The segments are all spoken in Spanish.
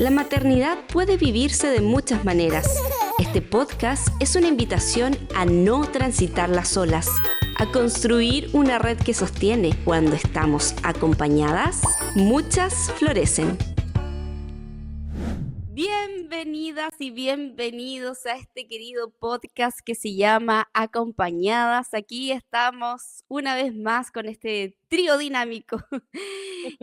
La maternidad puede vivirse de muchas maneras. Este podcast es una invitación a no transitarlas solas, a construir una red que sostiene. Cuando estamos acompañadas, muchas florecen. Bienvenidas y bienvenidos a este querido podcast que se llama Acompañadas. Aquí estamos una vez más con este trío dinámico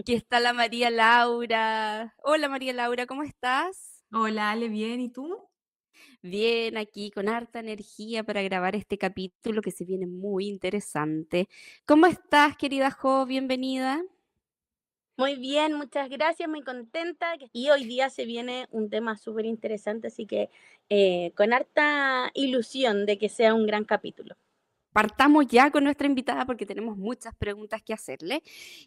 que está la María Laura. Hola María Laura, ¿cómo estás? Hola, Ale, bien, ¿y tú? Bien, aquí con harta energía para grabar este capítulo que se viene muy interesante. ¿Cómo estás, querida Jo? Bienvenida. Muy bien, muchas gracias, muy contenta. Y hoy día se viene un tema súper interesante, así que con harta ilusión de que sea un gran capítulo. Partamos ya con nuestra invitada porque tenemos muchas preguntas que hacerle.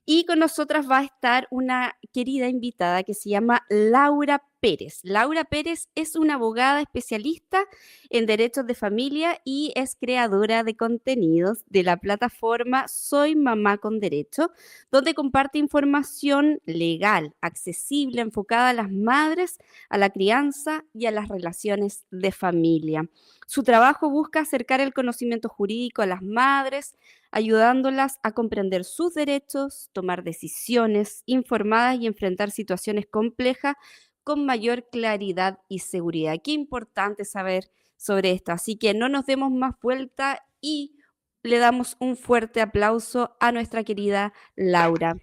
Y con nosotras va a estar una querida invitada que se llama Laura Pérez. Laura Pérez es una abogada especialista en derechos de familia y es creadora de contenidos de la plataforma Soy Mamá con Derecho, donde comparte información legal, accesible, enfocada a las madres, a la crianza y a las relaciones de familia. Su trabajo busca acercar el conocimiento jurídico a las madres, ayudándolas a comprender sus derechos, tomar decisiones informadas y enfrentar situaciones complejas con mayor claridad y seguridad. Qué importante saber sobre esto. Así que no nos demos más vuelta y le damos un fuerte aplauso a nuestra querida Laura.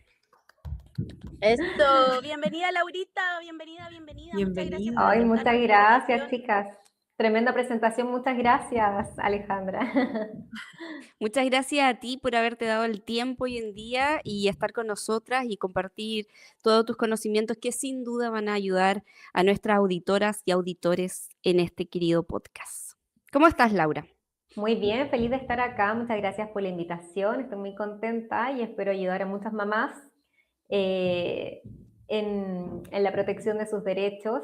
Esto, bienvenida Laurita, bienvenida, muchas gracias por Bienvenida. Ay, aceptar muchas la gracias, invitación. chicas. Tremenda presentación, muchas gracias, Alejandra. Muchas gracias a ti por haberte dado el tiempo hoy en día y estar con nosotras y compartir todos tus conocimientos que sin duda van a ayudar a nuestras auditoras y auditores en este querido podcast. ¿Cómo estás, Laura? Muy bien, feliz de estar acá. Muchas gracias por la invitación. Estoy muy contenta y espero ayudar a muchas mamás eh, en la protección de sus derechos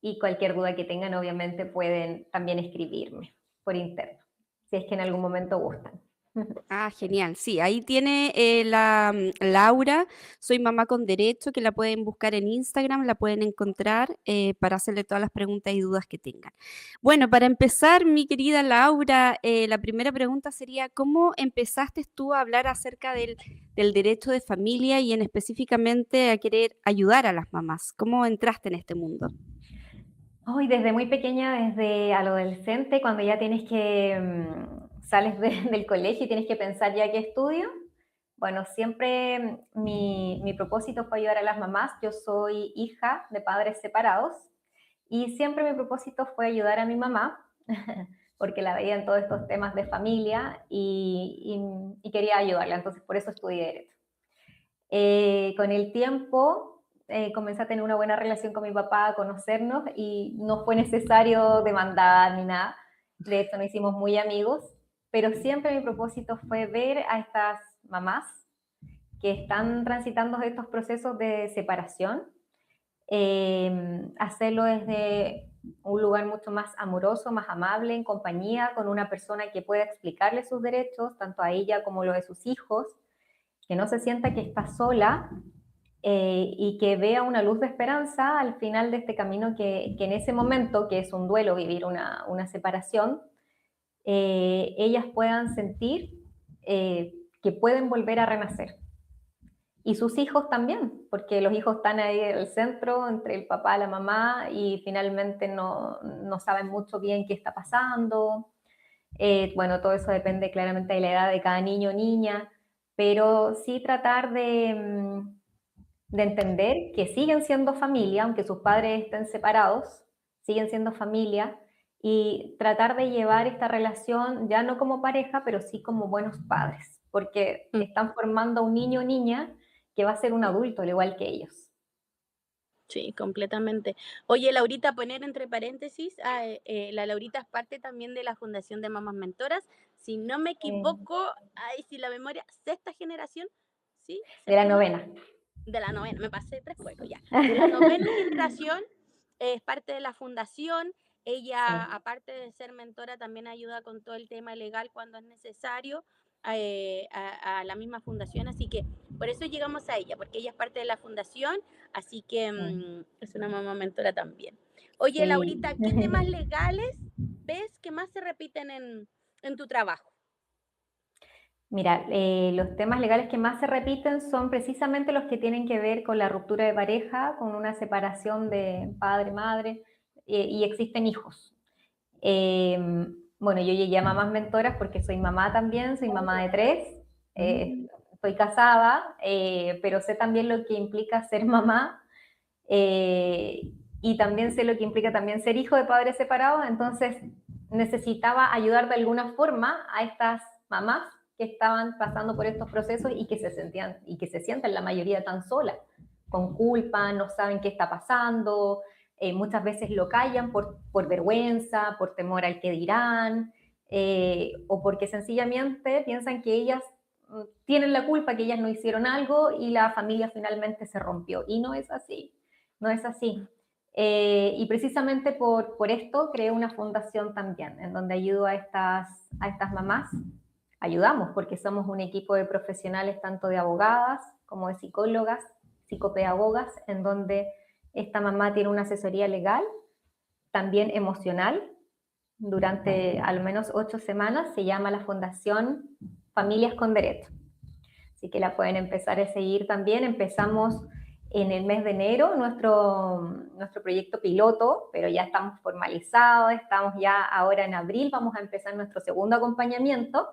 y cualquier duda que tengan, obviamente, pueden también escribirme por interno, si es que en algún momento gustan. Ah, genial. Sí, ahí tiene la Laura, Soy Mamá con Derecho, que la pueden buscar en Instagram, la pueden encontrar para hacerle todas las preguntas y dudas que tengan. Bueno, para empezar, mi querida Laura, la primera pregunta sería, ¿cómo empezaste tú a hablar acerca del derecho de familia y en específicamente a querer ayudar a las mamás? ¿Cómo entraste en este mundo? Hoy desde muy pequeña, desde adolescente, cuando ya tienes que sales del colegio y tienes que pensar ya qué estudio. Bueno, siempre mi propósito fue ayudar a las mamás. Yo soy hija de padres separados y siempre mi propósito fue ayudar a mi mamá, porque la veía en todos estos temas de familia y quería ayudarla. Entonces, por eso estudié Derecho. Con el tiempo comencé a tener una buena relación con mi papá, a conocernos y no fue necesario demandar ni nada. De hecho, nos hicimos muy amigos, pero siempre mi propósito fue ver a estas mamás que están transitando estos procesos de separación, hacerlo desde un lugar mucho más amoroso, más amable, en compañía, con una persona que pueda explicarle sus derechos, tanto a ella como lo de sus hijos, que no se sienta que está sola y que vea una luz de esperanza al final de este camino que en ese momento, que es un duelo vivir una separación, ellas puedan sentir que pueden volver a renacer. Y sus hijos también, porque los hijos están ahí en el centro, entre el papá y la mamá, y finalmente no saben mucho bien qué está pasando. Bueno, todo eso depende claramente de la edad de cada niño o niña, pero sí tratar de entender que siguen siendo familia, aunque sus padres estén separados, siguen siendo familia, y tratar de llevar esta relación ya no como pareja, pero sí como buenos padres, porque están formando a un niño o niña que va a ser un adulto al igual que ellos. Sí, completamente. Oye, Laurita, poner entre paréntesis, la Laurita es parte también de la Fundación de Mamás Mentoras. Si no me equivoco, ay, si la memoria, sexta generación, ¿sí? De la ¿Séptima? novena. De la novena, me pasé 3 juegos ya. De la novena generación, es parte de la fundación. Ella, Sí. aparte de ser mentora, también ayuda con todo el tema legal cuando es necesario a la misma fundación. Así que Por eso llegamos a ella, porque ella es parte de la fundación, así que es una mamá mentora también. Oye, Sí. Laurita, ¿qué temas legales ves que más se repiten en tu trabajo? Mira, los temas legales que más se repiten son precisamente los que tienen que ver con la ruptura de pareja, con una separación de padre-madre, y existen hijos. Eh, bueno, yo llegué a mamás mentoras porque soy mamá también, soy mamá de 3, estoy casada, pero sé también lo que implica ser mamá, y también sé lo que implica también ser hijo de padres separados, entonces necesitaba ayudar de alguna forma a estas mamás que estaban pasando por estos procesos y que se sentían y que se sienten la mayoría tan solas, con culpa, no saben qué está pasando, muchas veces lo callan por vergüenza, por temor al que dirán, o porque sencillamente piensan que ellas tienen la culpa, que ellas no hicieron algo y la familia finalmente se rompió. Y no es así, no es así. Y precisamente por esto creé una fundación también, en donde ayudo a estas mamás. Ayudamos porque somos un equipo de profesionales, tanto de abogadas como de psicólogas, psicopedagogas, en donde esta mamá tiene una asesoría legal, también emocional, durante al menos 8 semanas. Se llama la Fundación Familias con Derecho. Así que la pueden empezar a seguir también. Empezamos en el mes de enero nuestro proyecto piloto, pero ya estamos formalizados, estamos ya ahora en abril, vamos a empezar nuestro segundo acompañamiento.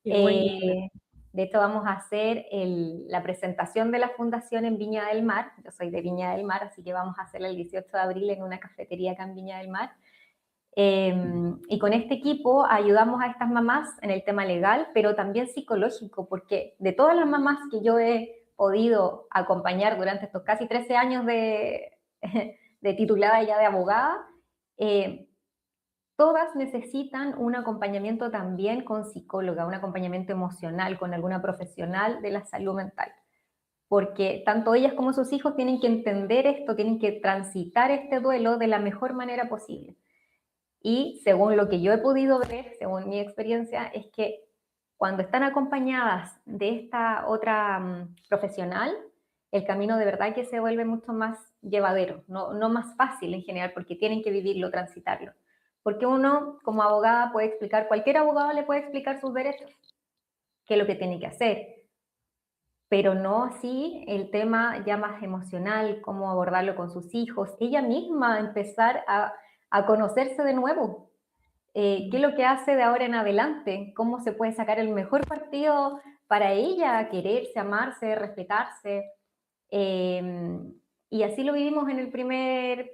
Qué bueno. De hecho, vamos a hacer la presentación de la fundación en Viña del Mar. Yo soy de Viña del Mar, así que vamos a hacerla el 18 de abril en una cafetería acá en Viña del Mar. Y con este equipo ayudamos a estas mamás en el tema legal, pero también psicológico, porque de todas las mamás que yo he podido acompañar durante estos casi 13 años de titulada ya de abogada, todas necesitan un acompañamiento también con psicóloga, un acompañamiento emocional, con alguna profesional de la salud mental. Porque tanto ellas como sus hijos tienen que entender esto, tienen que transitar este duelo de la mejor manera posible. Y según lo que yo he podido ver, según mi experiencia, es que cuando están acompañadas de esta otra profesional, el camino de verdad que se vuelve mucho más llevadero, no más fácil en general, porque tienen que vivirlo, transitarlo. Porque uno, como abogada, puede explicar, cualquier abogado le puede explicar sus derechos, qué es lo que tiene que hacer, pero no así el tema ya más emocional, cómo abordarlo con sus hijos, ella misma empezar a conocerse de nuevo, qué es lo que hace de ahora en adelante, cómo se puede sacar el mejor partido para ella, quererse, amarse, respetarse. Eh, y así lo vivimos en el primer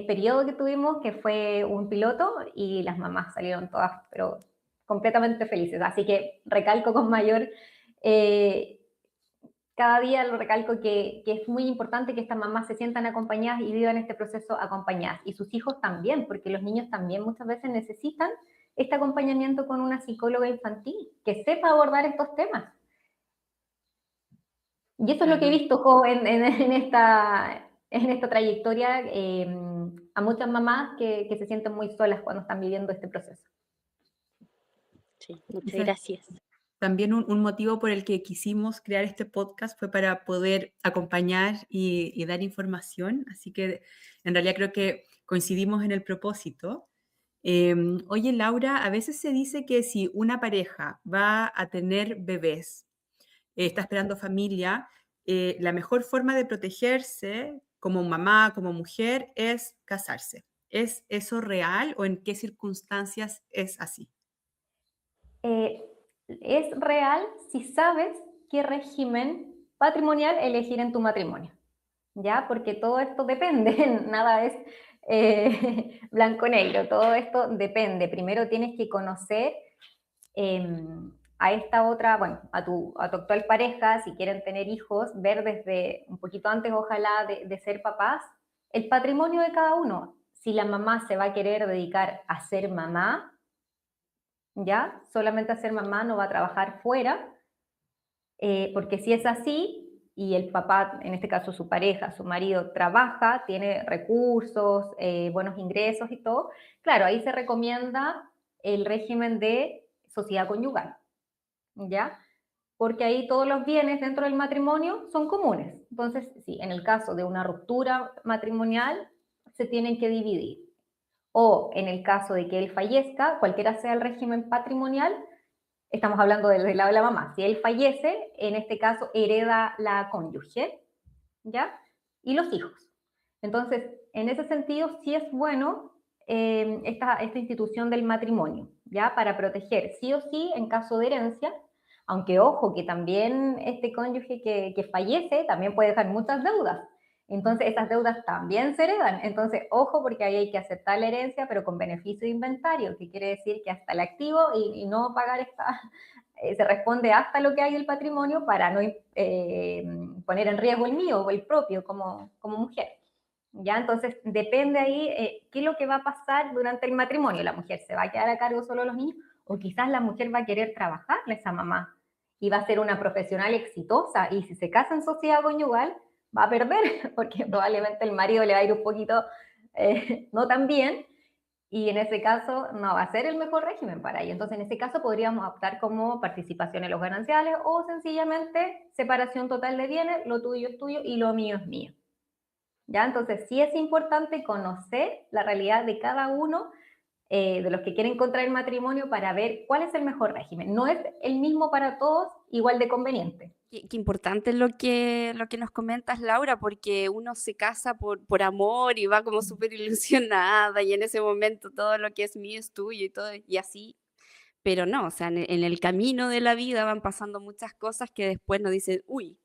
periodo que tuvimos, que fue un piloto, y las mamás salieron todas, pero completamente felices. Así que recalco con mayor, eh, cada día lo recalco que es muy importante que estas mamás se sientan acompañadas y vivan este proceso acompañadas. Y sus hijos también, porque los niños también muchas veces necesitan este acompañamiento con una psicóloga infantil que sepa abordar estos temas. Y eso es lo que he visto Jo, en esta trayectoria, a muchas mamás que se sienten muy solas cuando están viviendo este proceso. Sí, muchas Esa- gracias. También un motivo por el que quisimos crear este podcast fue para poder acompañar y dar información, así que en realidad creo que coincidimos en el propósito. Oye, Laura, a veces se dice que si una pareja va a tener bebés, está esperando familia, la mejor forma de protegerse como mamá, como mujer, es casarse. ¿Es eso real o en qué circunstancias es así? Es real si sabes qué régimen patrimonial elegir en tu matrimonio, ¿ya? Porque todo esto depende, nada es blanco-negro, todo esto depende. Primero tienes que conocer a esta otra, bueno, a tu actual pareja, si quieren tener hijos, ver desde un poquito antes, ojalá, de ser papás, el patrimonio de cada uno. Si la mamá se va a querer dedicar a ser mamá, ¿ya? Solamente a ser mamá, no va a trabajar fuera, porque si es así, y el papá, en este caso su pareja, su marido, trabaja, tiene recursos, buenos ingresos y todo, claro, ahí se recomienda el régimen de sociedad conyugal, ¿ya? porque ahí todos los bienes dentro del matrimonio son comunes. Entonces, sí, en el caso de una ruptura matrimonial, se tienen que dividir. O en el caso de que él fallezca, cualquiera sea el régimen patrimonial, estamos hablando del lado de la mamá. Si él fallece, en este caso hereda la cónyuge, ¿ya? Y los hijos. Entonces, en ese sentido, sí es bueno esta institución del matrimonio, ¿ya? Para proteger sí o sí en caso de herencia, aunque ojo que también este cónyuge que fallece también puede dejar muchas deudas. Entonces, esas deudas también se heredan. Entonces, ojo, porque ahí hay que aceptar la herencia, pero con beneficio de inventario, que quiere decir que hasta el activo y no pagar esta, se responde hasta lo que hay del patrimonio para no poner en riesgo el mío o el propio como mujer. ¿Ya? Entonces, depende ahí qué es lo que va a pasar durante el matrimonio. ¿La mujer se va a quedar a cargo solo de los niños? O quizás la mujer va a querer trabajarle a esa mamá y va a ser una profesional exitosa. Y si se casa en sociedad conyugal, va a perder, porque probablemente el marido le va a ir un poquito no tan bien, y en ese caso no va a ser el mejor régimen para ella. Entonces, en ese caso podríamos optar como participación en los gananciales o sencillamente separación total de bienes, lo tuyo es tuyo y lo mío es mío. ¿Ya? Entonces, sí es importante conocer la realidad de cada uno de los que quieren contraer matrimonio para ver cuál es el mejor régimen. No es el mismo para todos, igual de conveniente. Qué importante lo que nos comentas, Laura, porque uno se casa por amor y va como súper ilusionada y en ese momento todo lo que es mío es tuyo y todo y así, pero no, o sea, en el camino de la vida van pasando muchas cosas que después nos dicen, uy,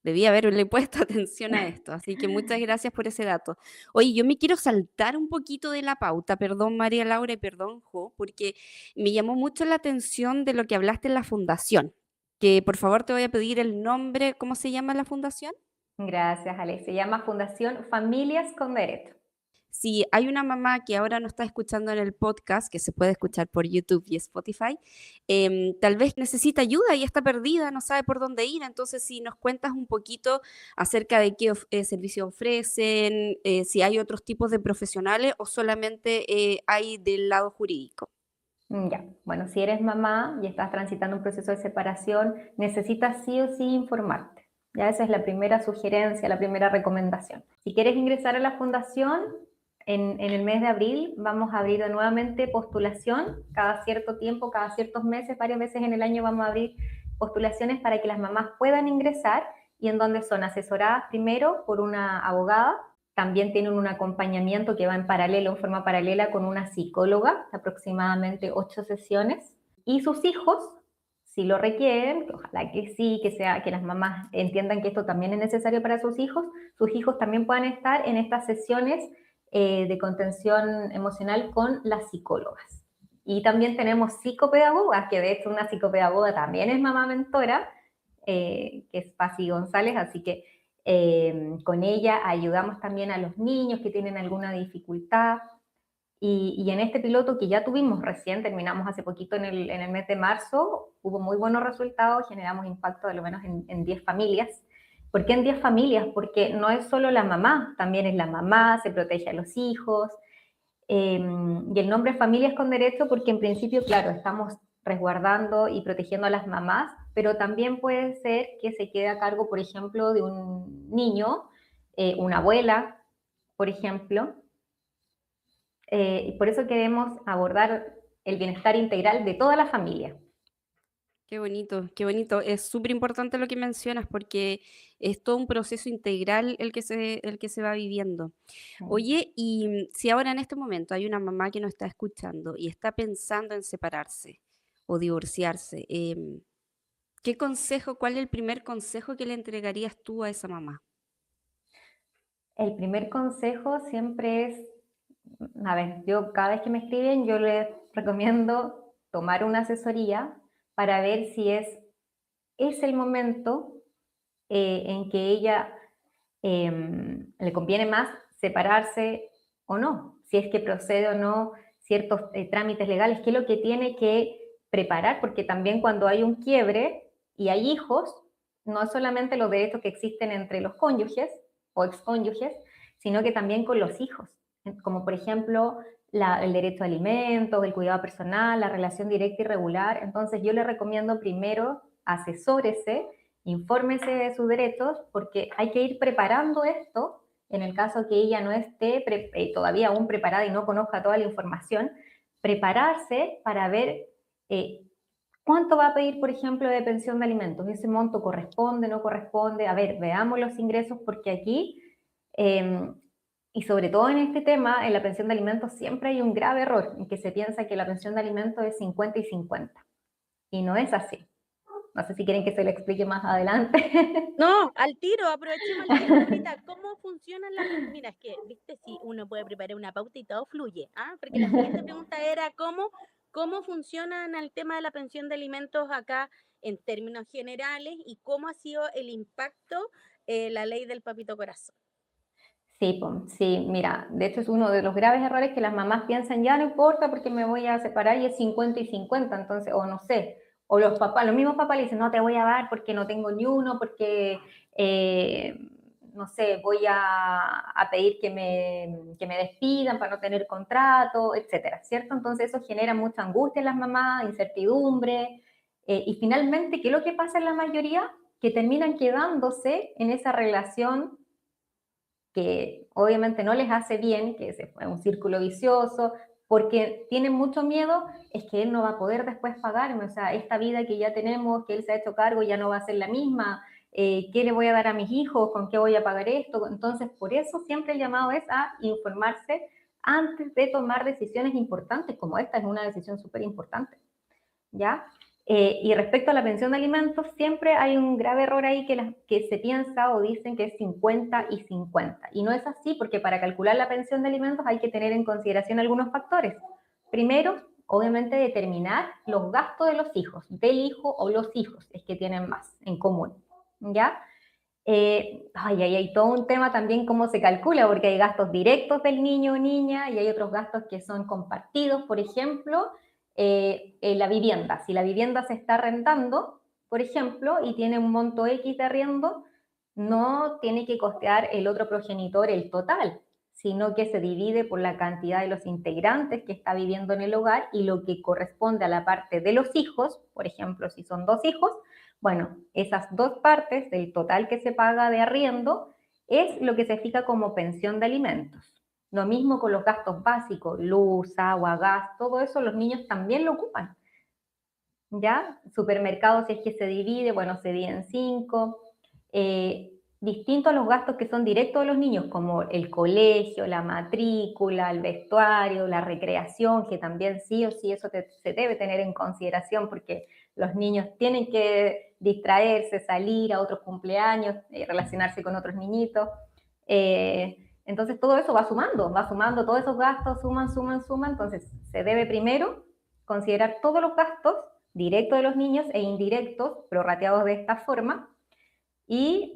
debí haberle puesto atención a esto, así que muchas gracias por ese dato. Oye, yo me quiero saltar un poquito de la pauta, perdón María Laura y perdón Jo, porque me llamó mucho la atención de lo que hablaste en la fundación, que por favor te voy a pedir el nombre, ¿cómo se llama la fundación? Gracias, Ale. Se llama Fundación Familias con Derecho. Si hay una mamá que ahora no está escuchando en el podcast, que se puede escuchar por YouTube y Spotify, tal vez necesita ayuda y está perdida, no sabe por dónde ir. Entonces, si nos cuentas un poquito acerca de qué servicio ofrecen, si hay otros tipos de profesionales o solamente hay del lado jurídico. Ya, bueno, si eres mamá y estás transitando un proceso de separación, necesitas sí o sí informarte. Ya esa es la primera sugerencia, la primera recomendación. Si quieres ingresar a la fundación, en el mes de abril vamos a abrir nuevamente postulación cada cierto tiempo, cada ciertos meses, varias veces en el año vamos a abrir postulaciones para que las mamás puedan ingresar y en donde son asesoradas primero por una abogada. También tienen un acompañamiento que va en paralelo, en forma paralela con una psicóloga, aproximadamente 8 sesiones. Y sus hijos, si lo requieren, ojalá que sí, que las mamás entiendan que esto también es necesario para sus hijos también puedan estar en estas sesiones de contención emocional con las psicólogas. Y también tenemos psicopedagogas, que de hecho una psicopedagoga también es mamá mentora, que es Pasi González, así que con ella ayudamos también a los niños que tienen alguna dificultad. Y en este piloto que ya tuvimos recién, terminamos hace poquito en el mes de marzo, hubo muy buenos resultados, generamos impacto de lo menos en 10 familias. ¿Por qué en 10 familias? Porque no es solo la mamá, también es la mamá, se protege a los hijos. Y el nombre es Familias con Derecho porque en principio, claro, estamos resguardando y protegiendo a las mamás, pero también puede ser que se quede a cargo, por ejemplo, de un niño, una abuela, por ejemplo. Y por eso queremos abordar el bienestar integral de toda la familia. Qué bonito, qué bonito. Es súper importante lo que mencionas porque es todo un proceso integral el que se va viviendo. Oye, y si ahora en este momento hay una mamá que nos está escuchando y está pensando en separarse o divorciarse, ¿qué consejo, cuál es el primer consejo que le entregarías tú a esa mamá? El primer consejo siempre es, a ver, yo cada vez que me escriben, yo les recomiendo tomar una asesoría para ver si es el momento en que ella le conviene más separarse o no, si es que procede o no ciertos trámites legales, qué es lo que tiene que preparar, porque también cuando hay un quiebre y hay hijos, no es solamente los derechos que existen entre los cónyuges o excónyuges, sino que también con los hijos, como por ejemplo el derecho a alimentos, el cuidado personal, la relación directa y regular. Entonces yo le recomiendo primero asesórese, infórmese de sus derechos, porque hay que ir preparando esto en el caso que ella no esté todavía aún preparada y no conozca toda la información, prepararse para ver cuánto va a pedir, por ejemplo, de pensión de alimentos. ¿Ese monto corresponde, no corresponde? A ver, veamos los ingresos, porque aquí, y sobre todo en este tema, en la pensión de alimentos siempre hay un grave error, en que se piensa que la pensión de alimentos es 50 y 50, y no es así. No sé si quieren que se lo explique más adelante. No, al tiro, aprovechemos al tiro. Laurita, ¿cómo funcionan las... Mira, es que, viste, si uno puede preparar una pauta y todo fluye, ¿ah? Porque la siguiente pregunta era cómo funcionan el tema de la pensión de alimentos acá en términos generales y cómo ha sido el impacto la ley del papito corazón. Sí, sí, mira, de hecho es uno de los graves errores que las mamás piensan, ya no importa porque me voy a separar y es 50 y 50, entonces, o no sé, o los papás, los mismos papás le dicen, no te voy a dar porque no tengo ni uno, porque, no sé, voy a pedir que me despidan para no tener contrato, etcétera, ¿cierto? Entonces eso genera mucha angustia en las mamás, incertidumbre, y finalmente, ¿qué es lo que pasa en la mayoría? Que terminan quedándose en esa relación que obviamente no les hace bien, que es un círculo vicioso, porque tienen mucho miedo, es que él no va a poder después pagarme, o sea, esta vida que ya tenemos, que él se ha hecho cargo, ya no va a ser la misma, ¿qué le voy a dar a mis hijos? ¿Con qué voy a pagar esto? Entonces, por eso siempre el llamado es a informarse antes de tomar decisiones importantes, como esta es una decisión súper importante, ¿ya? Y respecto a la pensión de alimentos, siempre hay un grave error ahí que se piensa o dicen que es 50 y 50. Y no es así, porque para calcular la pensión de alimentos hay que tener en consideración algunos factores. Primero, obviamente, determinar los gastos de los hijos, del hijo o los hijos, es que tienen más en común, ¿ya? Hay todo un tema también cómo se calcula, porque hay gastos directos del niño o niña y hay otros gastos que son compartidos, por ejemplo, la vivienda. Si la vivienda se está arrendando, por ejemplo, y tiene un monto X de arriendo, no tiene que costear el otro progenitor el total, sino que se divide por la cantidad de los integrantes que está viviendo en el hogar y lo que corresponde a la parte de los hijos, por ejemplo, si son 2 hijos, bueno, esas 2 partes del total que se paga de arriendo es lo que se fija como pensión de alimentos. Lo mismo con los gastos básicos, luz, agua, gas, todo eso los niños también lo ocupan. ¿Ya? Supermercados, si es que se divide, bueno, se divide en 5. Distinto a los gastos que son directos de los niños, como el colegio, la matrícula, el vestuario, la recreación, que también sí o sí eso se debe tener en consideración porque los niños tienen que distraerse, salir a otros cumpleaños, relacionarse con otros niñitos. Entonces todo eso va sumando, todos esos gastos suman, entonces se debe primero considerar todos los gastos directos de los niños e indirectos, prorrateados de esta forma, y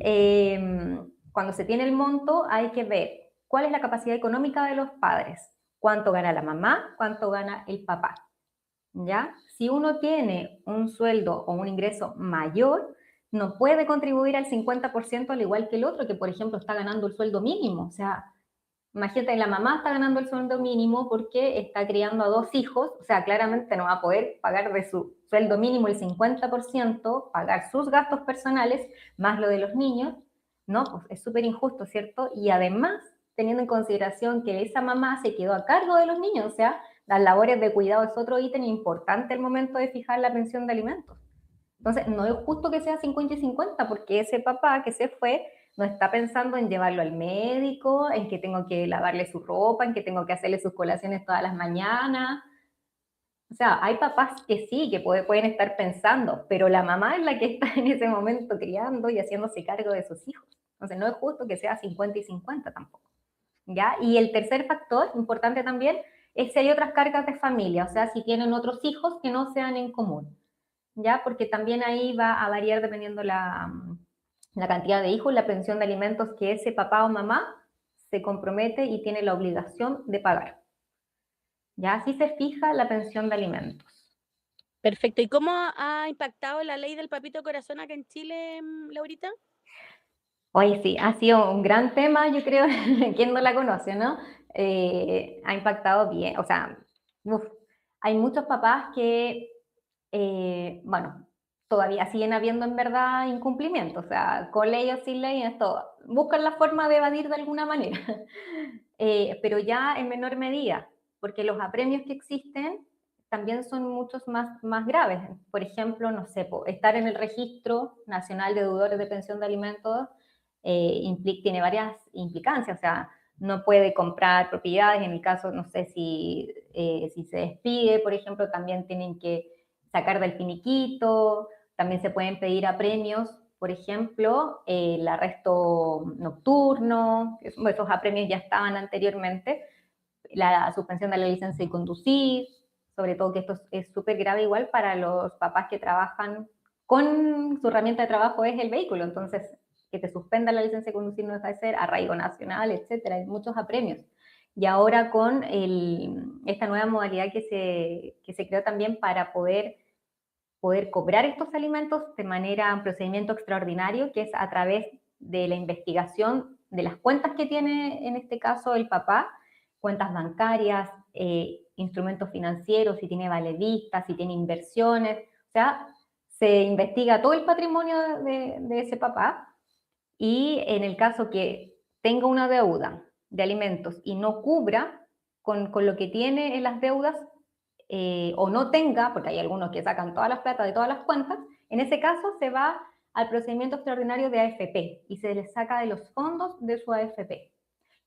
cuando se tiene el monto hay que ver cuál es la capacidad económica de los padres, cuánto gana la mamá, cuánto gana el papá, ¿ya? Si uno tiene un sueldo o un ingreso mayor, no puede contribuir al 50% al igual que el otro, que por ejemplo está ganando el sueldo mínimo. O sea, imagínate, la mamá está ganando el sueldo mínimo porque está criando a 2 hijos, o sea, claramente no va a poder pagar de su sueldo mínimo el 50%, pagar sus gastos personales, más lo de los niños. No, pues es súper injusto, ¿cierto? Y además, teniendo en consideración que esa mamá se quedó a cargo de los niños, o sea, las labores de cuidado es otro ítem importante al momento de fijar la pensión de alimentos. Entonces, no es justo que sea 50 y 50, porque ese papá que se fue no está pensando en llevarlo al médico, en que tengo que lavarle su ropa, en que tengo que hacerle sus colaciones todas las mañanas. O sea, hay papás que sí, que pueden estar pensando, pero la mamá es la que está en ese momento criando y haciéndose cargo de sus hijos. Entonces, no es justo que sea 50 y 50 tampoco, ¿ya? Y el tercer factor, importante también, es si hay otras cargas de familia, o sea, si tienen otros hijos que no sean en común, ¿ya? Porque también ahí va a variar dependiendo la cantidad de hijos, la pensión de alimentos que ese papá o mamá se compromete y tiene la obligación de pagar. Ya así se fija la pensión de alimentos. Perfecto. ¿Y cómo ha impactado la ley del papito corazón acá en Chile, Laurita? Oye, sí, ha sido un gran tema, yo creo, quien no la conoce, ¿no? Ha impactado bien, o sea, hay muchos papás que, bueno, todavía siguen habiendo en verdad incumplimientos, o sea, con ley o sin ley, esto, buscan la forma de evadir de alguna manera, pero ya en menor medida, porque los apremios que existen también son muchos más graves. Por ejemplo, no sé, estar en el Registro Nacional de Deudores de Pensión de Alimentos tiene varias implicancias, o sea, no puede comprar propiedades, en el caso, no sé, si se despide, por ejemplo, también tienen que sacar del finiquito, también se pueden pedir apremios, por ejemplo, el arresto nocturno, esos apremios ya estaban anteriormente, la suspensión de la licencia de conducir, sobre todo que esto es súper grave igual para los papás que trabajan con su herramienta de trabajo es el vehículo, entonces que te suspendan la licencia de conducir no deja de ser arraigo nacional, etcétera, hay muchos apremios. Y ahora con esta nueva modalidad que se creó también para poder cobrar estos alimentos de manera, un procedimiento extraordinario, que es a través de la investigación de las cuentas que tiene, en este caso, el papá, cuentas bancarias, instrumentos financieros, si tiene valevistas, si tiene inversiones, o sea, se investiga todo el patrimonio de ese papá y en el caso que tenga una deuda de alimentos y no cubra con lo que tiene en las deudas, o no tenga, porque hay algunos que sacan todas las plata de todas las cuentas, en ese caso se va al procedimiento extraordinario de AFP y se les saca de los fondos de su AFP.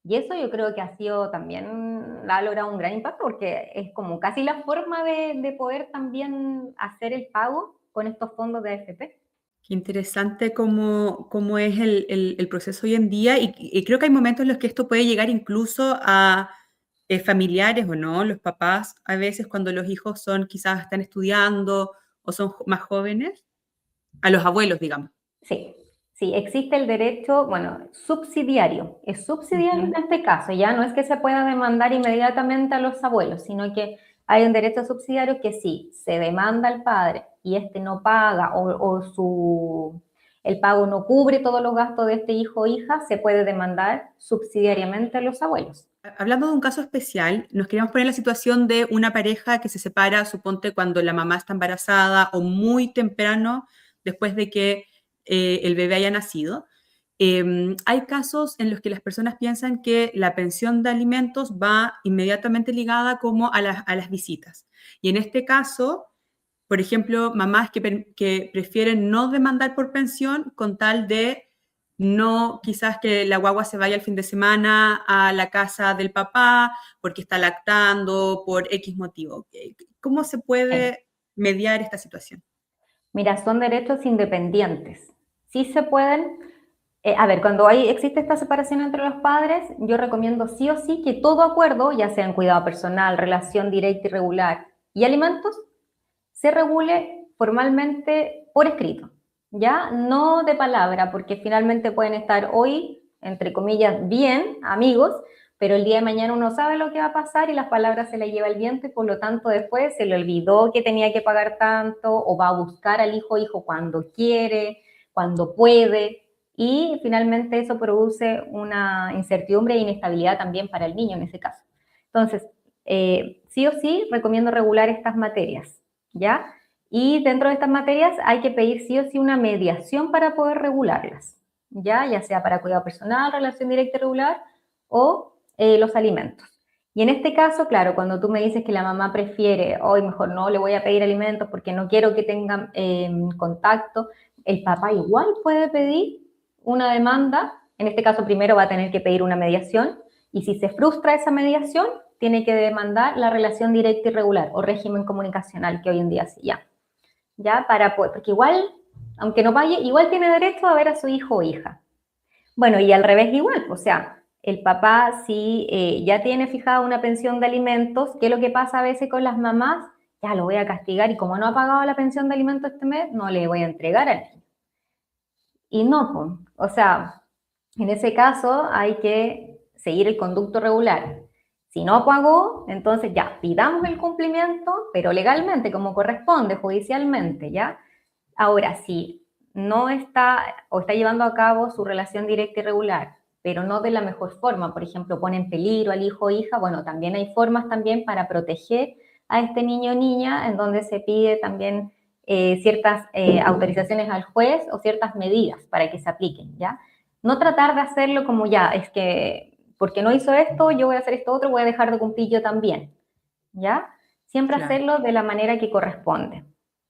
Y eso yo creo que ha sido también, ha logrado un gran impacto porque es como casi la forma de poder también hacer el pago con estos fondos de AFP. Qué interesante cómo es el proceso hoy en día y creo que hay momentos en los que esto puede llegar incluso a familiares o no, los papás a veces cuando los hijos quizás están estudiando o son más jóvenes, a los abuelos, digamos. Sí, sí, existe el derecho, bueno, subsidiario. Es subsidiario en este caso, ya no es que se pueda demandar inmediatamente a los abuelos, sino que hay un derecho subsidiario que sí, se demanda al padre y este no paga el pago no cubre todos los gastos de este hijo o hija, se puede demandar subsidiariamente a los abuelos. Hablando de un caso especial, nos queríamos poner en la situación de una pareja que se separa, suponte cuando la mamá está embarazada o muy temprano después de que el bebé haya nacido. Hay casos en los que las personas piensan que la pensión de alimentos va inmediatamente ligada como a las visitas. Y en este caso, por ejemplo, mamás que prefieren no demandar por pensión con tal de no quizás que la guagua se vaya el fin de semana a la casa del papá porque está lactando por X motivo. ¿Cómo se puede mediar esta situación? Mira, son derechos independientes. Sí se pueden, a ver, cuando existe esta separación entre los padres, yo recomiendo sí o sí que todo acuerdo, ya sea en cuidado personal, relación directa y regular y alimentos, se regule formalmente por escrito, ¿ya? No de palabra, porque finalmente pueden estar hoy, entre comillas, bien, amigos, pero el día de mañana uno sabe lo que va a pasar y las palabras se le lleva el viento y por lo tanto después se le olvidó que tenía que pagar tanto o va a buscar al hijo cuando quiere, cuando puede y finalmente eso produce una incertidumbre e inestabilidad también para el niño en ese caso. Entonces, sí o sí recomiendo regular estas materias, ¿ya? Y dentro de estas materias hay que pedir sí o sí una mediación para poder regularlas, ya sea para cuidado personal, relación directa y regular o los alimentos. Y en este caso, claro, cuando tú me dices que la mamá prefiere, hoy mejor no le voy a pedir alimentos porque no quiero que tengan contacto, el papá igual puede pedir una demanda, en este caso primero va a tener que pedir una mediación y si se frustra esa mediación, tiene que demandar la relación directa y regular o régimen comunicacional que hoy en día se llama. ¿Ya? Para poder, porque igual, aunque no pague, igual tiene derecho a ver a su hijo o hija. Bueno, y al revés igual, o sea, el papá si ya tiene fijada una pensión de alimentos, ¿qué es lo que pasa a veces con las mamás? Ya lo voy a castigar y como no ha pagado la pensión de alimentos este mes, no le voy a entregar al niño. Y no, o sea, en ese caso hay que seguir el conducto regular. Si no pagó, entonces ya, pidamos el cumplimiento, pero legalmente, como corresponde, judicialmente, ¿ya? Ahora, si no está o está llevando a cabo su relación directa y regular, pero no de la mejor forma, por ejemplo, pone en peligro al hijo o hija, bueno, también hay formas también para proteger a este niño o niña, en donde se pide también ciertas autorizaciones al juez o ciertas medidas para que se apliquen, ¿ya? No tratar de hacerlo como ya, es que porque no hizo esto, yo voy a hacer esto otro, voy a dejar de cumplir yo también, ¿ya? Siempre Claro. hacerlo de la manera que corresponde.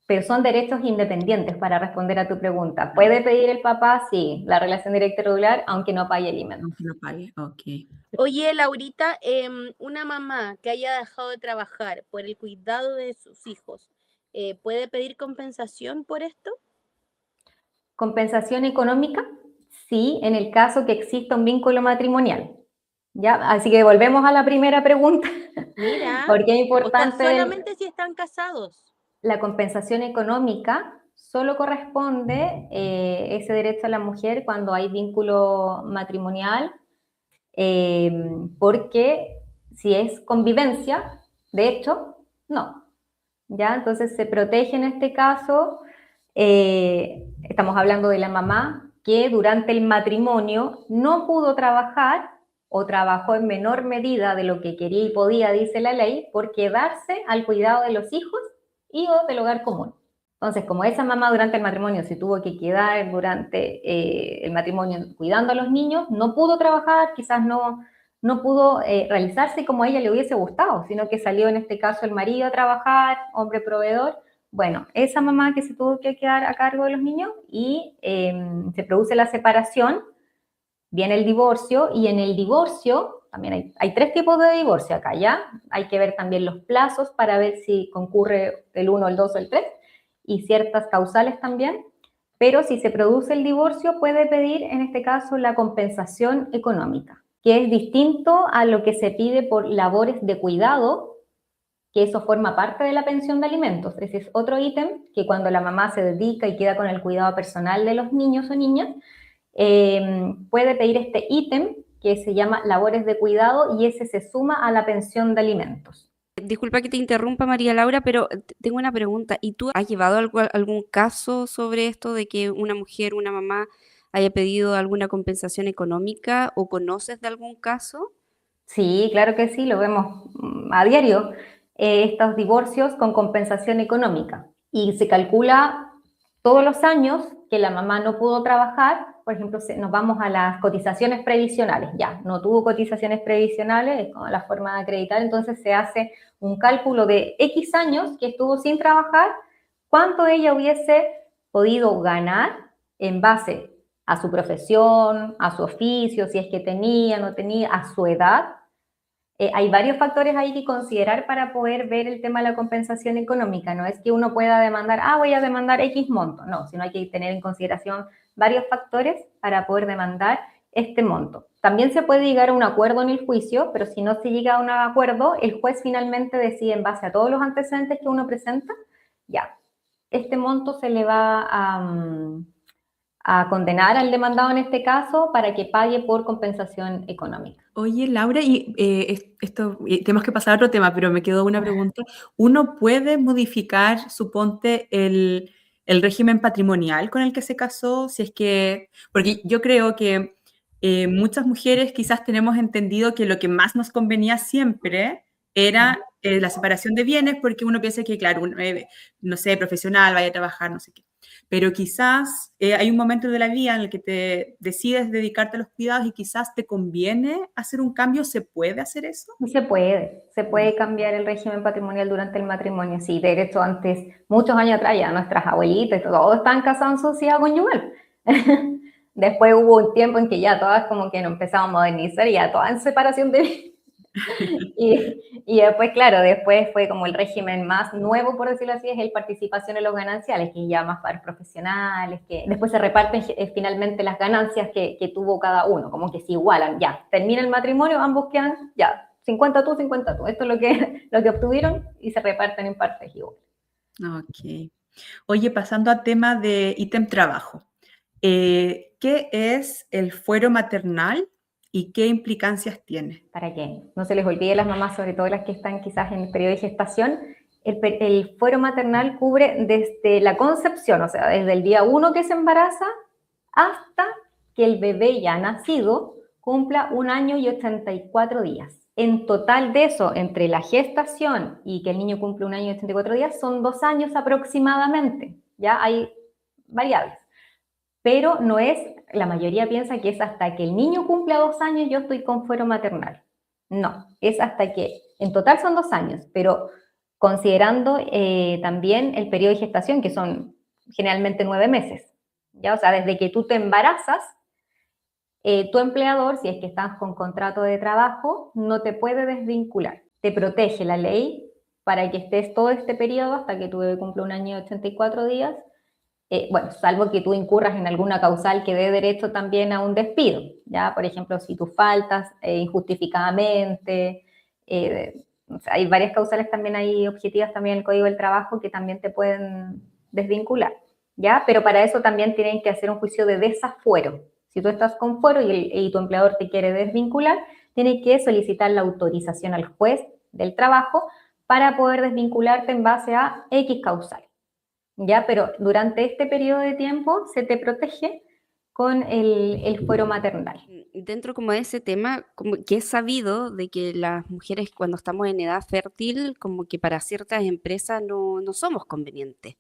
Pero son derechos independientes para responder a tu pregunta. ¿Puede pedir el papá? Sí, la relación directa y regular, aunque no pague alimentos. Aunque no pague, ok. Oye, Laurita, una mamá que haya dejado de trabajar por el cuidado de sus hijos, ¿puede pedir compensación por esto? Compensación económica, sí, en el caso que exista un vínculo matrimonial. ¿Ya? Así que volvemos a la primera pregunta, Mira, porque es o sea, importante solamente si están casados. la compensación económica. Solo corresponde ese derecho a la mujer cuando hay vínculo matrimonial, porque si es convivencia, de hecho, no. ¿Ya? Entonces se protege en este caso, estamos hablando de la mamá que durante el matrimonio no pudo trabajar o trabajó en menor medida de lo que quería y podía, dice la ley, por quedarse al cuidado de los hijos y o del hogar común. Entonces, como esa mamá durante el matrimonio se tuvo que quedar durante el matrimonio cuidando a los niños, no pudo trabajar, quizás no pudo realizarse como a ella le hubiese gustado, sino que salió en este caso el marido a trabajar, hombre proveedor. Bueno, esa mamá que se tuvo que quedar a cargo de los niños y se produce la separación, viene el divorcio y en el divorcio, también hay 3 tipos de divorcio acá, ¿ya? Hay que ver también los plazos para ver si concurre el 1, el 2 o el 3 y ciertas causales también. Pero si se produce el divorcio, puede pedir en este caso la compensación económica, que es distinto a lo que se pide por labores de cuidado, que eso forma parte de la pensión de alimentos. Ese es otro ítem que cuando la mamá se dedica y queda con el cuidado personal de los niños o niñas, puede pedir este ítem que se llama labores de cuidado y ese se suma a la pensión de alimentos. Disculpa que te interrumpa, María Laura, pero tengo una pregunta. ¿Y tú has llevado algún caso sobre esto de que una mujer, una mamá, haya pedido alguna compensación económica o conoces de algún caso? Sí, claro que sí, lo vemos a diario, estos divorcios con compensación económica. Y se calcula todos los años que la mamá no pudo trabajar, por ejemplo, nos vamos a las cotizaciones previsionales, ya, no tuvo cotizaciones previsionales, es como la forma de acreditar, entonces se hace un cálculo de X años que estuvo sin trabajar, cuánto ella hubiese podido ganar en base a su profesión, a su oficio, si es que tenía, no tenía, a su edad. Hay varios factores ahí que considerar para poder ver el tema de la compensación económica. No es que uno pueda demandar, voy a demandar X monto. No, sino hay que tener en consideración varios factores para poder demandar este monto. También se puede llegar a un acuerdo en el juicio, pero si no se llega a un acuerdo, el juez finalmente decide en base a todos los antecedentes que uno presenta, ya, este monto se le va a condenar al demandado en este caso para que pague por compensación económica. Oye, Laura, y tenemos que pasar a otro tema, pero me quedó una pregunta. ¿Uno puede modificar, suponte, el régimen patrimonial con el que se casó? Si es que, porque yo creo que muchas mujeres quizás tenemos entendido que lo que más nos convenía siempre era la separación de bienes, porque uno piensa que, claro, no sé, profesional, vaya a trabajar, no sé qué. Pero quizás hay un momento de la vida en el que te decides dedicarte a los cuidados y quizás te conviene hacer un cambio. ¿Se puede hacer eso? Se puede cambiar el régimen patrimonial durante el matrimonio. Sí, de hecho, antes, muchos años atrás, ya nuestras abuelitas y todos estaban casados en sociedad conyugal. Después hubo un tiempo en que ya todas como que nos empezamos a modernizar y ya todas en separación de y después, claro, después fue como el régimen más nuevo, por decirlo así, es el participación en los gananciales, que ya más para profesionales, que después se reparten finalmente las ganancias que tuvo cada uno, como que se igualan, ya, termina el matrimonio, ambos quedan, ya, 50 tú, 50 tú, esto es lo que obtuvieron y se reparten en partes iguales. Ok. Oye, pasando a tema de ítem trabajo, ¿qué es el fuero maternal y qué implicancias tiene? Para que no se les olvide a las mamás, sobre todo las que están quizás en el periodo de gestación, el fuero maternal cubre desde la concepción, o sea, desde el día 1 que se embaraza hasta que el bebé ya nacido cumpla 1 año y 84 días. en total de eso, entre la gestación y que el niño cumple 1 año y 84 días, son 2 años aproximadamente. Ya hay variables. Pero no es, la mayoría piensa que es hasta que el niño cumpla 2 años yo estoy con fuero maternal. No, es hasta que, en total son 2 años, pero considerando también el periodo de gestación, que son generalmente 9 meses. ¿Ya? O sea, desde que tú te embarazas, tu empleador, si es que estás con contrato de trabajo, no te puede desvincular. Te protege la ley para que estés todo este periodo hasta que tu bebé cumpla 1 año y 84 días. Bueno, salvo que tú incurras en alguna causal que dé derecho también a un despido, ¿ya? Por ejemplo, si tú faltas injustificadamente, o sea, hay varias causales también ahí objetivas también en el Código del Trabajo que también te pueden desvincular, ¿ya? Pero para eso también tienen que hacer un juicio de desafuero. Si tú estás con fuero y tu empleador te quiere desvincular, tienes que solicitar la autorización al juez del trabajo para poder desvincularte en base a X causal. ¿Ya? Pero durante este periodo de tiempo se te protege con el fuero maternal. Dentro como de ese tema, como que es sabido de que las mujeres cuando estamos en edad fértil, como que para ciertas empresas no somos convenientes.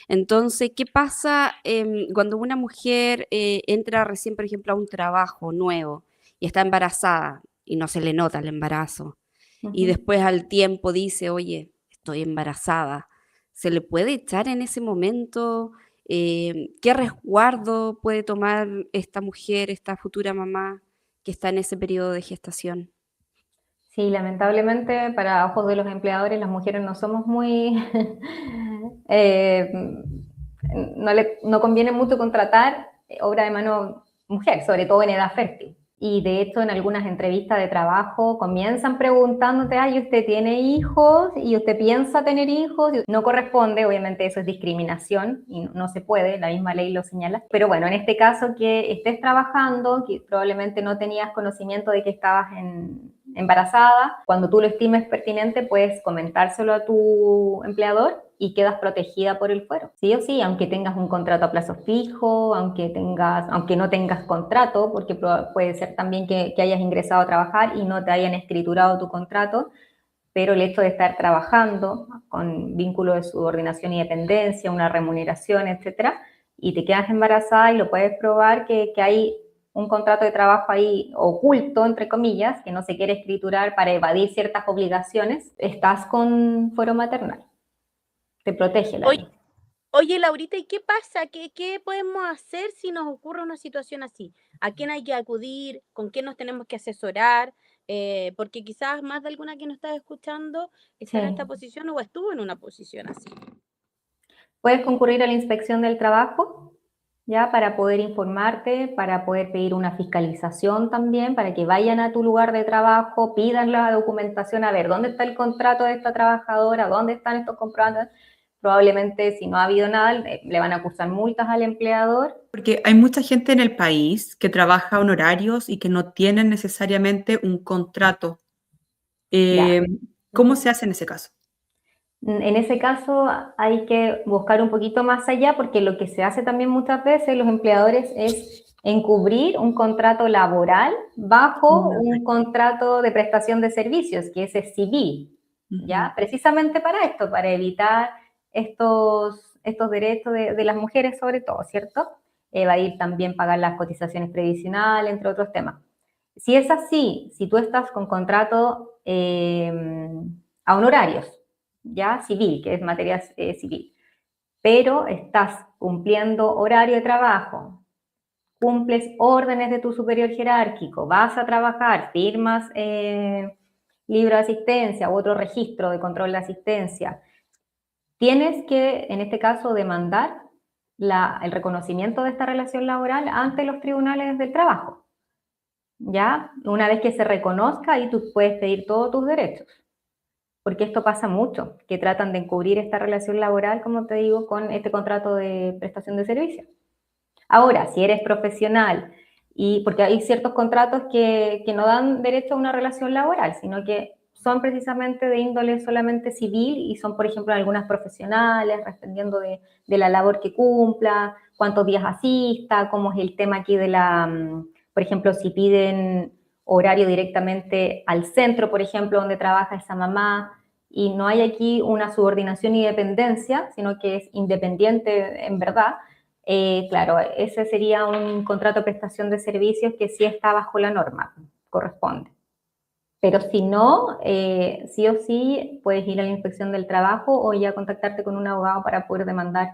Entonces, ¿qué pasa cuando una mujer entra recién, por ejemplo, a un trabajo nuevo y está embarazada y no se le nota el embarazo? Y después al tiempo dice, oye, estoy embarazada. ¿Se le puede echar en ese momento? ¿Qué resguardo puede tomar esta mujer, esta futura mamá que está en ese periodo de gestación? Sí, lamentablemente para ojos de los empleadores las mujeres no somos muy... no conviene mucho contratar obra de mano mujer, sobre todo en edad fértil. Y de hecho en algunas entrevistas de trabajo comienzan preguntándote, ay, ¿usted tiene hijos? ¿Y usted piensa tener hijos? No corresponde, obviamente eso es discriminación y no se puede, la misma ley lo señala. Pero bueno, en este caso que estés trabajando, que probablemente no tenías conocimiento de que estabas embarazada, cuando tú lo estimes pertinente puedes comentárselo a tu empleador y quedas protegida por el fuero. Sí o sí, aunque tengas un contrato a plazo fijo, aunque no tengas contrato, porque puede ser también que hayas ingresado a trabajar y no te hayan escriturado tu contrato, pero el hecho de estar trabajando con vínculo de subordinación y dependencia, una remuneración, etcétera, y te quedas embarazada y lo puedes probar que hay un contrato de trabajo ahí oculto, entre comillas, que no se quiere escriturar para evadir ciertas obligaciones, estás con fuero maternal. Te protege la ley. Oye, Laurita, ¿y qué pasa? ¿Qué podemos hacer si nos ocurre una situación así? ¿A quién hay que acudir? ¿Con quién nos tenemos que asesorar? Porque quizás más de alguna que nos está escuchando está en esta posición o estuvo en una posición así. Puedes concurrir a la inspección del trabajo, ya, para poder informarte, para poder pedir una fiscalización también, para que vayan a tu lugar de trabajo, pidan la documentación, a ver, ¿dónde está el contrato de esta trabajadora? ¿Dónde están estos comprobantes? Probablemente, si no ha habido nada, le van a acusar multas al empleador. Porque hay mucha gente en el país que trabaja honorarios y que no tienen necesariamente un contrato. ¿Cómo se hace en ese caso? En ese caso hay que buscar un poquito más allá porque lo que se hace también muchas veces los empleadores es encubrir un contrato laboral bajo un contrato de prestación de servicios, que ese es civil, ¿ya? Precisamente para esto, para evitar estos derechos de las mujeres sobre todo, ¿cierto? Evadir también pagar las cotizaciones previsionales, entre otros temas. Si es así, si tú estás con contrato a honorarios, ya civil, que es materia civil, pero estás cumpliendo horario de trabajo, cumples órdenes de tu superior jerárquico, vas a trabajar, firmas libro de asistencia u otro registro de control de asistencia, tienes que, en este caso, demandar el reconocimiento de esta relación laboral ante los tribunales del trabajo. ¿Ya? Una vez que se reconozca, ahí tú puedes pedir todos tus derechos. Porque esto pasa mucho, que tratan de encubrir esta relación laboral, como te digo, con este contrato de prestación de servicio. Ahora, si eres profesional, porque hay ciertos contratos que no dan derecho a una relación laboral, sino que son precisamente de índole solamente civil y son, por ejemplo, algunas profesionales, dependiendo de la labor que cumpla, cuántos días asista, cómo es el tema aquí por ejemplo, si piden horario directamente al centro, por ejemplo, donde trabaja esa mamá, y no hay aquí una subordinación y dependencia, sino que es independiente en verdad. Claro, ese sería un contrato de prestación de servicios que sí está bajo la norma, corresponde. Pero si no, sí o sí puedes ir a la inspección del trabajo o ya contactarte con un abogado para poder demandar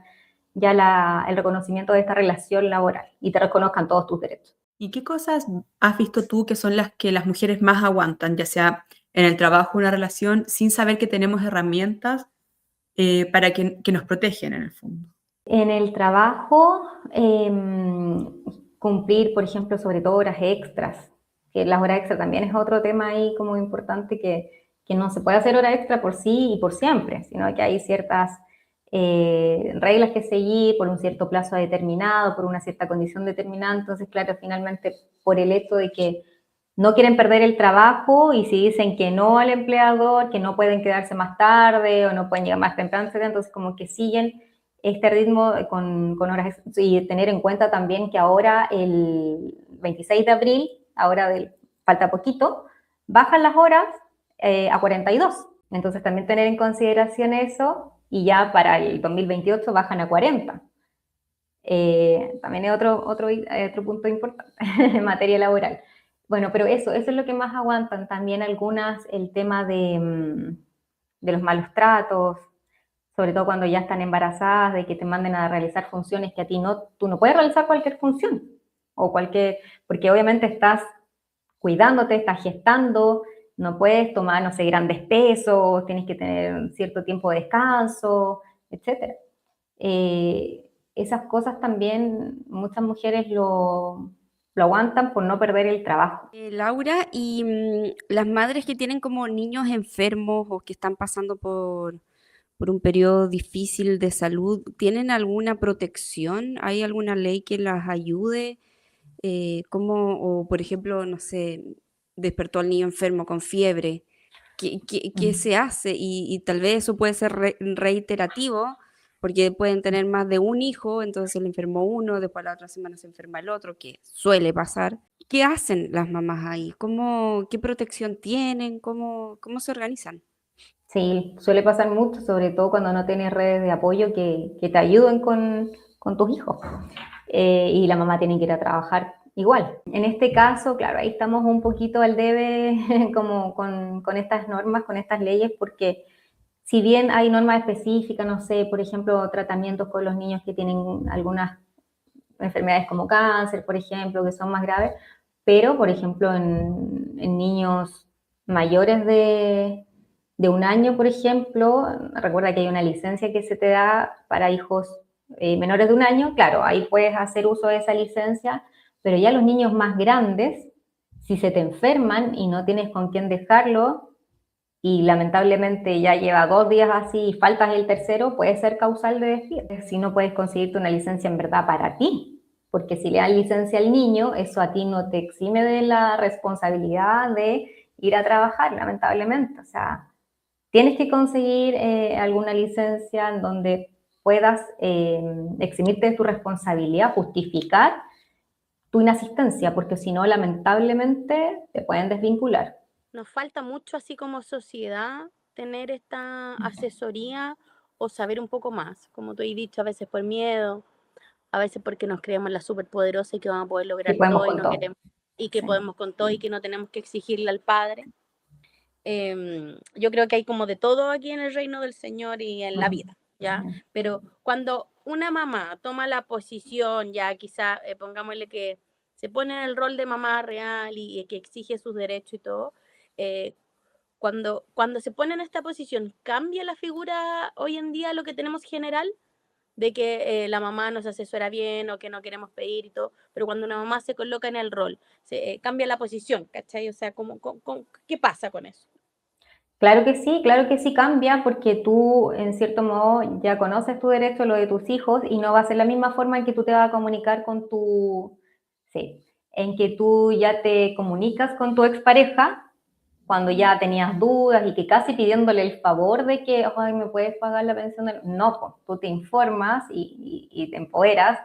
ya el reconocimiento de esta relación laboral y te reconozcan todos tus derechos. ¿Y qué cosas has visto tú que son las que las mujeres más aguantan, ya sea en el trabajo o una relación, sin saber que tenemos herramientas para que nos protegen en el fondo? En el trabajo, cumplir, por ejemplo, sobre todo horas extras, que las horas extras también es otro tema ahí como importante, que no se puede hacer hora extra por sí y por siempre, sino que hay ciertas reglas que seguir por un cierto plazo determinado, por una cierta condición determinada. Entonces, claro, finalmente, por el hecho de que no quieren perder el trabajo y si dicen que no al empleador, que no pueden quedarse más tarde o no pueden llegar más temprano, entonces como que siguen este ritmo con horas y tener en cuenta también que ahora el 26 de abril, falta poquito, bajan las horas a 42. Entonces también tener en consideración eso y ya para el 2028 bajan a 40. También es otro punto importante en materia laboral. Bueno, pero eso es lo que más aguantan. También algunas, el tema de los malos tratos, sobre todo cuando ya están embarazadas, de que te manden a realizar funciones que tú no puedes realizar cualquier función, porque obviamente estás cuidándote, estás gestando, no puedes tomar, no sé, grandes pesos, tienes que tener cierto tiempo de descanso, etc. Esas cosas también muchas mujeres lo aguantan por no perder el trabajo. Laura, y las madres que tienen como niños enfermos o que están pasando por un periodo difícil de salud, ¿tienen alguna protección? ¿Hay alguna ley que las ayude? O por ejemplo, no sé, despertó al niño enfermo con fiebre. ¿Qué se hace? Y tal vez eso puede ser reiterativo, porque pueden tener más de un hijo, entonces se le enfermó uno, después la otra semana se enferma el otro, que suele pasar. ¿Qué hacen las mamás ahí? ¿Qué protección tienen? ¿Cómo se organizan? Sí, suele pasar mucho, sobre todo cuando no tienes redes de apoyo que te ayuden con tus hijos. Y la mamá tiene que ir a trabajar igual. En este caso, claro, ahí estamos un poquito al debe como con estas normas, con estas leyes, porque si bien hay normas específicas, no sé, por ejemplo, tratamientos con los niños que tienen algunas enfermedades como cáncer, por ejemplo, que son más graves, pero, por ejemplo, en niños mayores de un año, por ejemplo, recuerda que hay una licencia que se te da para hijos menores de un año, claro, ahí puedes hacer uso de esa licencia, pero ya los niños más grandes, si se te enferman y no tienes con quién dejarlo, y lamentablemente ya lleva 2 días así y faltas el tercero, puede ser causal de despido. Si no puedes conseguirte una licencia en verdad para ti, porque si le dan licencia al niño, eso a ti no te exime de la responsabilidad de ir a trabajar, lamentablemente. O sea, tienes que conseguir alguna licencia en donde puedas eximirte de tu responsabilidad, justificar tu inasistencia, porque si no, lamentablemente, te pueden desvincular. Nos falta mucho así como sociedad tener esta asesoría o saber un poco más, como tú has dicho, a veces por miedo, a veces porque nos creemos la superpoderosa y que vamos a poder Que lograr podemos todo y con no todo. queremos, y que Sí. podemos con todo y que no tenemos que exigirle al Padre. Yo creo que hay como de todo aquí en el reino del Señor y en la vida, ¿ya? Pero cuando una mamá toma la posición, ya quizá, pongámosle que se pone en el rol de mamá real y que exige sus derechos y todo, eh, cuando se pone en esta posición, ¿cambia la figura hoy en día lo que tenemos general? De que la mamá nos asesora bien o que no queremos pedir y todo, pero cuando una mamá se coloca en el rol, cambia la posición, ¿cachai? O sea, ¿qué pasa con eso? Claro que sí cambia porque tú, en cierto modo, ya conoces tu derecho, lo de tus hijos, y no va a ser la misma forma en que tú te vas a comunicar sí, en que tú ya te comunicas con tu expareja cuando ya tenías dudas y que casi pidiéndole el favor de que, ay, ¿me puedes pagar la pensión? No, pues, tú te informas y te empoderas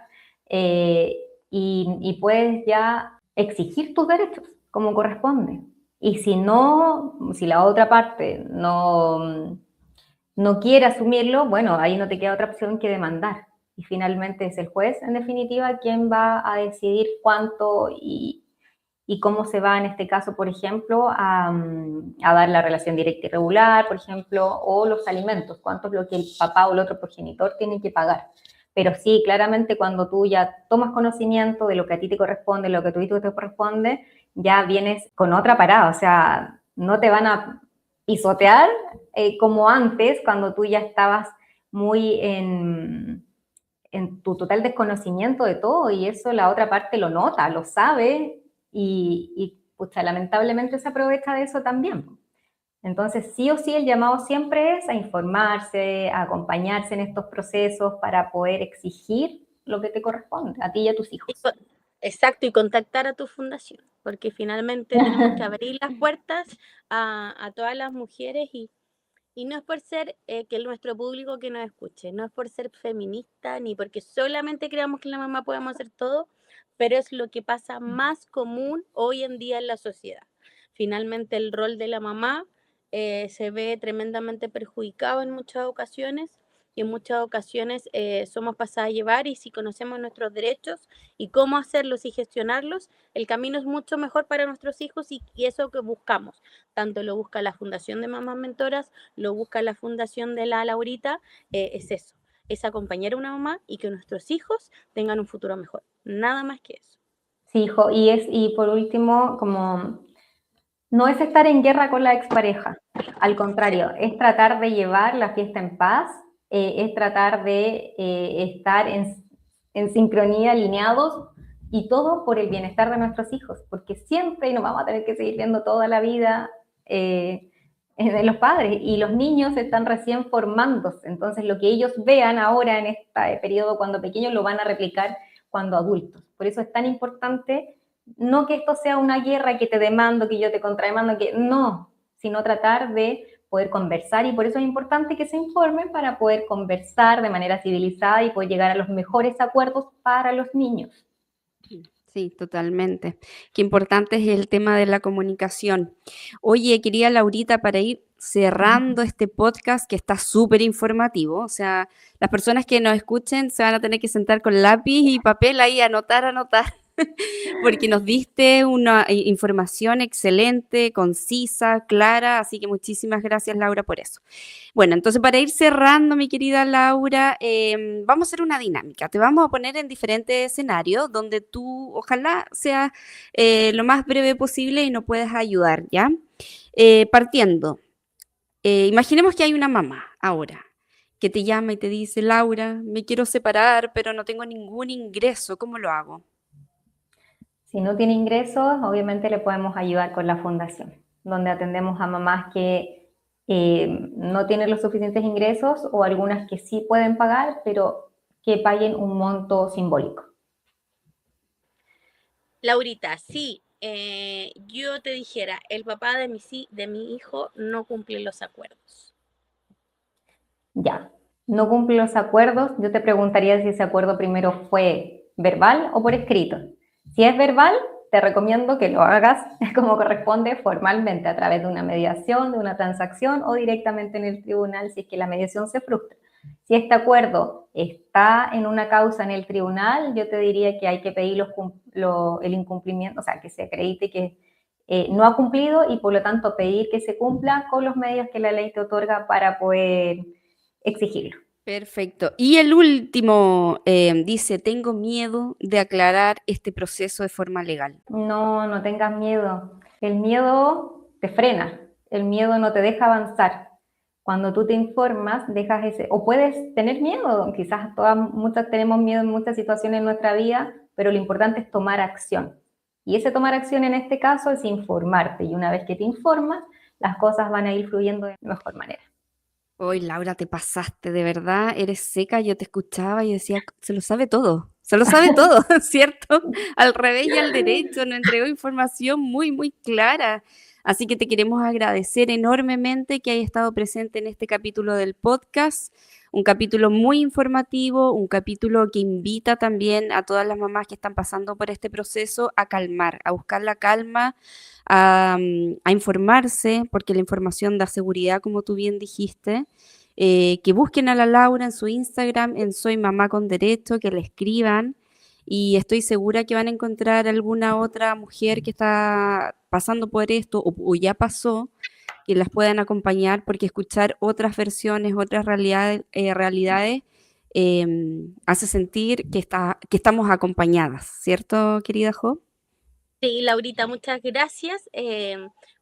y puedes ya exigir tus derechos. como corresponde. Y si la otra parte no quiere asumirlo, bueno, ahí no te queda otra opción que demandar. Y finalmente es el juez, en definitiva, quien va a decidir cuánto y cómo se va, en este caso, por ejemplo, a dar la relación directa y regular, por ejemplo, o los alimentos, cuánto es lo que el papá o el otro progenitor tiene que pagar. Pero sí, claramente, cuando tú ya tomas conocimiento de lo que a ti te corresponde, lo que a tu hijo te corresponde, ya vienes con otra parada, o sea, no te van a pisotear como antes, cuando tú ya estabas muy en tu total desconocimiento de todo, y eso la otra parte lo nota, lo sabe, y pucha, lamentablemente se aprovecha de eso también. Entonces, sí o sí, el llamado siempre es a informarse, a acompañarse en estos procesos para poder exigir lo que te corresponde, a ti y a tus hijos. Exacto, y contactar a tu fundación, porque finalmente tenemos que abrir las puertas a todas las mujeres y no es por ser que nuestro público que nos escuche, no es por ser feminista ni porque solamente creamos que la mamá podemos hacer todo, pero es lo que pasa más común hoy en día en la sociedad. Finalmente el rol de la mamá se ve tremendamente perjudicado en muchas ocasiones y en muchas ocasiones somos pasadas a llevar, y si conocemos nuestros derechos y cómo hacerlos y gestionarlos, el camino es mucho mejor para nuestros hijos y eso que buscamos. Tanto lo busca la Fundación de Mamás Mentoras, lo busca la Fundación de la Laurita, es eso, es acompañar a una mamá y que nuestros hijos tengan un futuro mejor. Nada más que eso. Sí, hijo, y por último, como no es estar en guerra con la expareja, al contrario, es tratar de llevar la fiesta en paz, es tratar de estar en sincronía, alineados, y todo por el bienestar de nuestros hijos, porque siempre nos vamos a tener que seguir viendo toda la vida de los padres, y los niños están recién formándose, entonces lo que ellos vean ahora en este periodo cuando pequeños lo van a replicar cuando adultos. Por eso es tan importante no que esto sea una guerra que te demando, que yo te contrademando, que no, sino tratar de poder conversar, y por eso es importante que se informen para poder conversar de manera civilizada y poder llegar a los mejores acuerdos para los niños. Sí, totalmente. Qué importante es el tema de la comunicación. Oye, querida Laurita, para ir cerrando este podcast que está súper informativo, o sea, las personas que nos escuchen se van a tener que sentar con lápiz y papel ahí, anotar, porque nos diste una información excelente, concisa, clara, así que muchísimas gracias, Laura, por eso. Bueno, entonces para ir cerrando, mi querida Laura, vamos a hacer una dinámica. Te vamos a poner en diferentes escenarios donde tú, ojalá sea lo más breve posible y nos puedas ayudar, ¿ya? Partiendo, imaginemos que hay una mamá ahora que te llama y te dice, Laura, me quiero separar, pero no tengo ningún ingreso, ¿cómo lo hago? Si no tiene ingresos, obviamente le podemos ayudar con la fundación, donde atendemos a mamás que no tienen los suficientes ingresos, o algunas que sí pueden pagar, pero que paguen un monto simbólico. Laurita, si yo te dijera, el papá de mi hijo no cumple los acuerdos. Ya, no cumple los acuerdos, yo te preguntaría si ese acuerdo primero fue verbal o por escrito. Si es verbal, te recomiendo que lo hagas como corresponde, formalmente, a través de una mediación, de una transacción, o directamente en el tribunal si es que la mediación se frustra. Si este acuerdo está en una causa en el tribunal, yo te diría que hay que pedir el incumplimiento, o sea, que se acredite que no ha cumplido, y por lo tanto pedir que se cumpla con los medios que la ley te otorga para poder exigirlo. Perfecto. Y el último dice, tengo miedo de aclarar este proceso de forma legal. No tengas miedo. El miedo te frena, el miedo no te deja avanzar. Cuando tú te informas, dejas o puedes tener miedo, quizás muchas tenemos miedo en muchas situaciones en nuestra vida, pero lo importante es tomar acción. Y ese tomar acción en este caso es informarte, y una vez que te informas, las cosas van a ir fluyendo de mejor manera. Hoy, Laura, te pasaste, de verdad, eres seca, yo te escuchaba y decía, se lo sabe todo, ¿cierto? Al revés y al derecho, nos entregó información muy, muy clara. Así que te queremos agradecer enormemente que hayas estado presente en este capítulo del podcast, un capítulo muy informativo, un capítulo que invita también a todas las mamás que están pasando por este proceso a calmar, a buscar la calma, a informarse, porque la información da seguridad, como tú bien dijiste. Que busquen a la Laura en su Instagram, en Soy Mamá con Derecho, que le escriban y estoy segura que van a encontrar alguna otra mujer que está pasando por esto o ya pasó, que las puedan acompañar, porque escuchar otras versiones, otras realidades hace sentir que estamos acompañadas, ¿cierto, querida Jo? Sí, Laurita, muchas gracias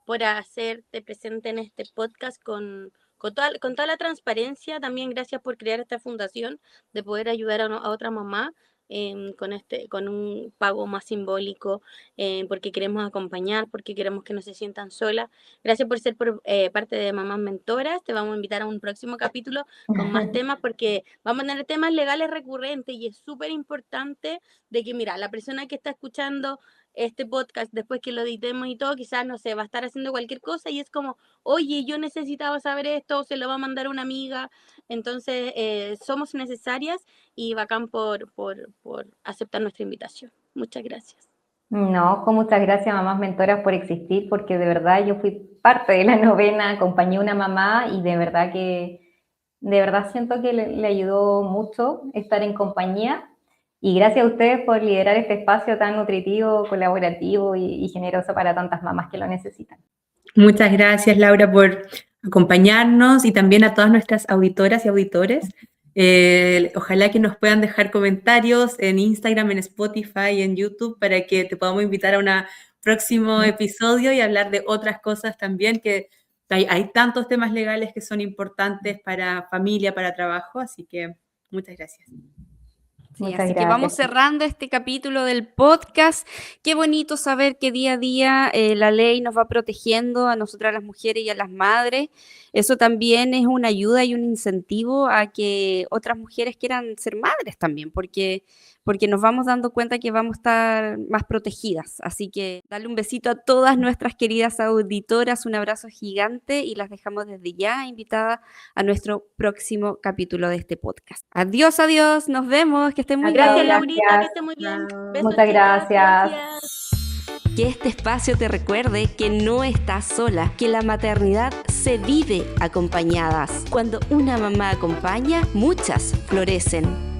por hacerte presente en este podcast con toda la transparencia. También gracias por crear esta fundación de poder ayudar a otra mamá con un pago más simbólico, porque queremos acompañar, porque queremos que no se sientan solas. Gracias por ser parte de Mamás Mentoras. Te vamos a invitar a un próximo capítulo con más temas, porque vamos a tener temas legales recurrentes y es súper importante de que, mira, la persona que está escuchando este podcast, después que lo editemos y todo, quizás, no sé, va a estar haciendo cualquier cosa y es como, oye, yo necesitaba saber esto, se lo va a mandar una amiga. Entonces, somos necesarias y bacán por aceptar nuestra invitación. Muchas gracias. No, muchas gracias, Mamás Mentoras, por existir, porque de verdad yo fui parte de la novena, acompañé a una mamá y de verdad siento que le ayudó mucho estar en compañía. Y gracias a ustedes por liderar este espacio tan nutritivo, colaborativo y generoso para tantas mamás que lo necesitan. Muchas gracias, Laura, por acompañarnos y también a todas nuestras auditoras y auditores. Ojalá que nos puedan dejar comentarios en Instagram, en Spotify, en YouTube, para que te podamos invitar a un próximo episodio y hablar de otras cosas también, que hay tantos temas legales que son importantes para familia, para trabajo, así que muchas gracias. Sí, así que vamos cerrando este capítulo del podcast. Qué bonito saber que día a día la ley nos va protegiendo a nosotras las mujeres y a las madres. Eso también es una ayuda y un incentivo a que otras mujeres quieran ser madres también, porque nos vamos dando cuenta que vamos a estar más protegidas. Así que dale un besito a todas nuestras queridas auditoras, un abrazo gigante y las dejamos desde ya invitadas a nuestro próximo capítulo de este podcast. Adiós, adiós, nos vemos, que estén muy bien. Gracias, Laurita, que esté muy bien. Besos, muchas gracias. Que este espacio te recuerde que no estás sola, que la maternidad se vive acompañadas. Cuando una mamá acompaña, muchas florecen.